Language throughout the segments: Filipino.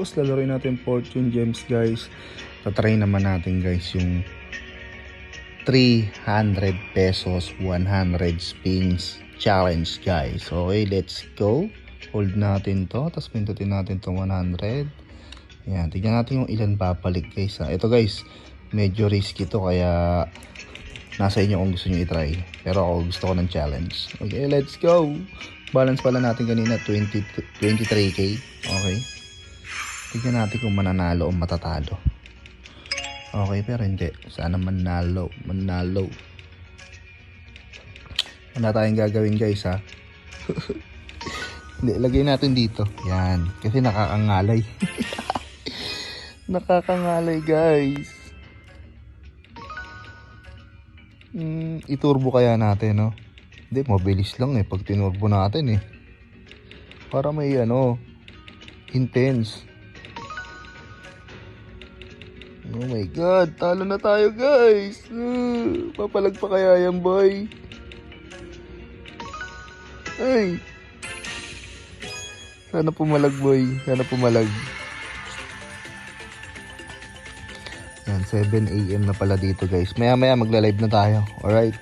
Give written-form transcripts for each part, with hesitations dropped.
Tapos lalaroin natin Fortune Gems guys. Tatry naman natin guys yung 300 pesos 100 spins challenge guys. Okay, let's go. Hold natin to, tapos pindutin natin tong 100. Ayan, tignan natin yung ilan babalik guys ha. Ito guys, medyo risky to kaya nasa inyo kung gusto nyo i-try. Pero ako gusto ko ng challenge. Okay, let's go. Balance pala natin kanina 23k. Okay, tignan natin kung mananalo o matatalo. Okay, pero hindi. Sana manalo. Wala tayong gagawin guys ha. Hindi, lagay natin dito. Yan. Kasi nakakangalay. Nakakangalay guys. Iturbo kaya natin, no? Hindi, mabilis lang eh. Pag tinurbo natin eh. Para may intense. Oh my god, talo na tayo guys. Papalag pa kaya yan boy. Ay. Sana pumalag boy, sana pumalag. Yan, 7 AM na pala dito guys. Maya maya magla-live na tayo. Alright.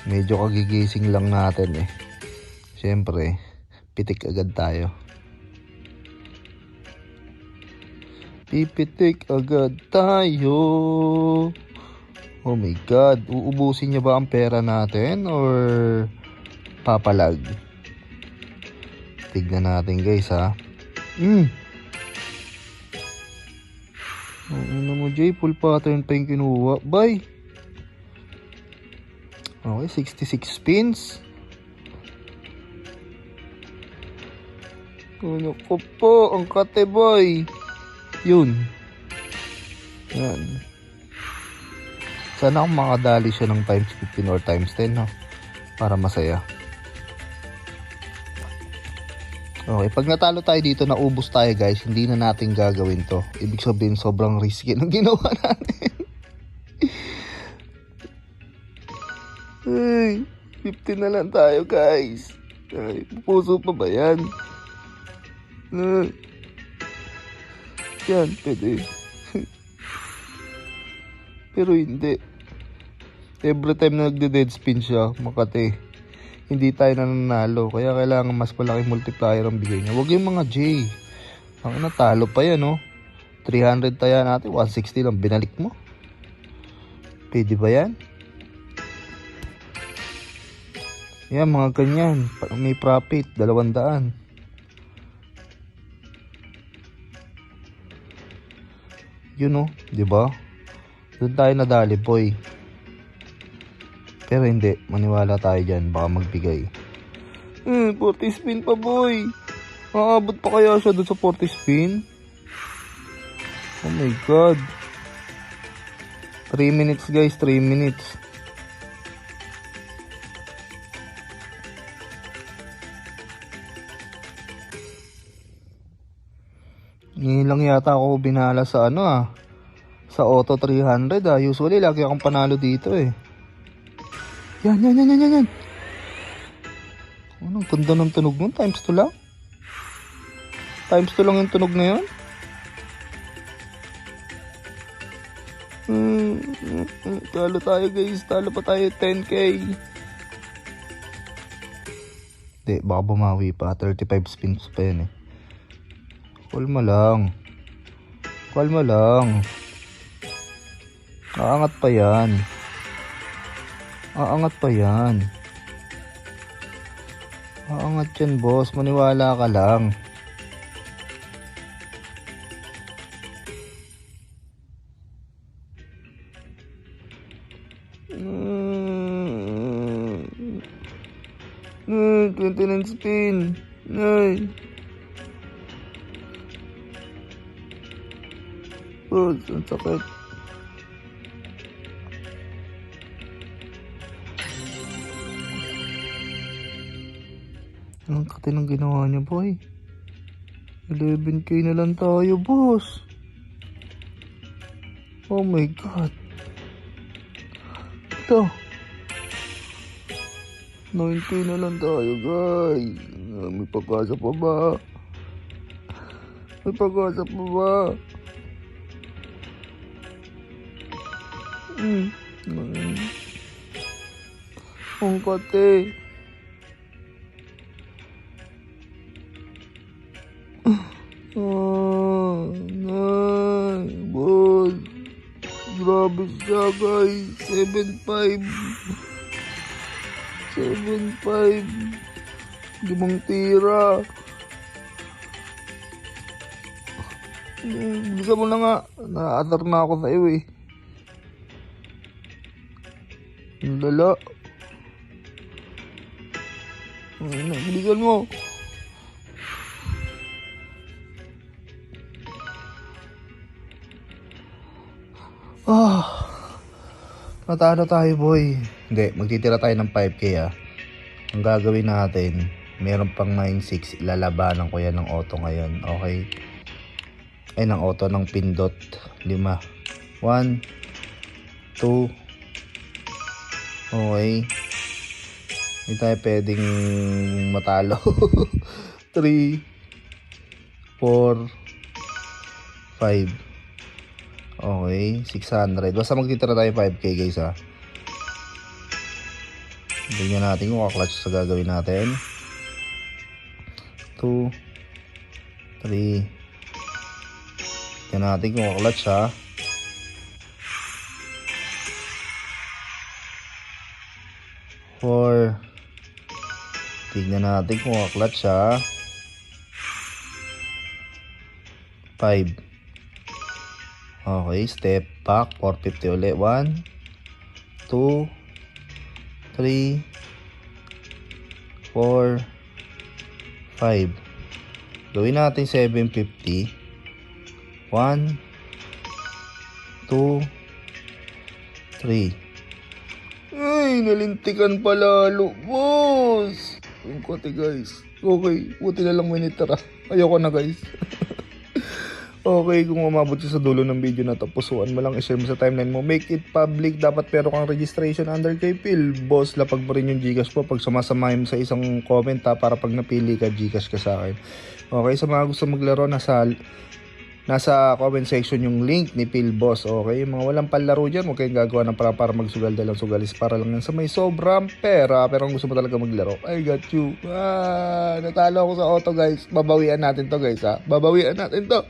Medyo kagigising lang natin eh. Siyempre, pitik agad tayo. Pipitik agad tayo. Oh my god, uubusin niya ba ang pera natin or papalag? Tignan natin guys ha. Ano mo Jay, full pattern pa yung kinuha. Bye. Okay, 66 spins. Ano ko po, ang kate boy. Yun. Yan. Sana kung makadali siya ng times 15 or times 10 no? Para masaya. Okay, pag natalo tayo dito, naubos tayo guys, hindi na natin gagawin to. Ibig sabihin sobrang risky ng ginawa natin. Ay, 15 na lang tayo guys. Ay, puso pa ba yan? Ay. Yan, pwede. Pero hindi. Every time na nagde-dead spin siya, makate, hindi tayo nananalo. Kaya kailangan mas malaking multiplier ang bigay niya. Huwag yung mga J. Ang natalo pa yan, no? 300 tayo natin, 160 lang. Binalik mo. Pwede ba yan? Yan, mga ganyan. May profit, 200. Yun no, di ba? Doon tayo nadali, boy. Pero hindi, maniwala tayo diyan, baka magbigay. 40 spin pa, boy. Aabot pa kaya siya doon sa 40 spin? Oh my god. 3 minutes guys, 3 minutes. Ngayon lang yata ako binala sa sa auto 300 Usually lagi akong panalo dito eh. Yan. Ano, ganda ng tunog nun, times 2 lang. Times 2 lang yung tunog na yun. Talo tayo guys, talo pa tayo 10k. Hindi, baka bumawi pa, 35 spins pa yan eh. Kalma lang. Aangat pa yan. Aangat yan boss, maniwala ka lang. Mm, 29 spin. Ay. Oh, ang sakit. Ang kati ng ginawa niya, boy. 11k na lang tayo, boss. Oh my god. Ito. 9k na lang tayo, guys. May pag-asa pa ba? May pag-asa pa ba? Ang kate. Nay, boss. Grabe siya, guys. 7.5. 7.5. 5 tira. Bilisan mo na nga. Na-atar na ako sa iyo eh. Ang lala. Bilisan mo. Natalo tayo, boy. Hindi, magtitira tayo ng 5k ah. Ang gagawin natin, meron pang 9.6. Ilalabanan ko yan ng auto ngayon. Okay? Ay, ng auto ng pindot. 5. 1, 2. Okay. Hindi tayo pwedeng matalo. 3, 4, 5. Okay, 600. Basta magtitira tayo 5k guys ha. Tingnan natin kung kaklatch sa gagawin natin. 2, 3. Tingnan natin kung kaklatch ha. 4. Tingnan natin kung kaklatch ha. 5. Okay, step back, 450 ulit. 1, 2, 3, 4, 5. Gawin natin 750. 1, 2, 3. Ay, nalintikan pa lalo, boss. Yung kote guys. Okay, buti na lang may nitira. Ayoko na guys. Okay, kung umabot ka sa dulo ng video na to, pusuan mo lang, i-share mo sa timeline mo. Make it public. Dapat pero kang registration under kay Phil. Boss, lapag mo rin yung Gcash po pag sumasamahin mo sa isang comment ha, para pag napili ka, Gcash ka sa akin. Okay, sa mga gusto maglaro, nasa comment section yung link ni Phil Boss. Okay, yung mga walang palaro dyan, huwag kayong gagawa ng para magsugal dalang sugalis. Para lang yan sa may sobrang pera. Pero kung gusto mo talaga maglaro, I got you. Natalo ako sa auto guys. Babawian natin to guys ha. Babawian natin to.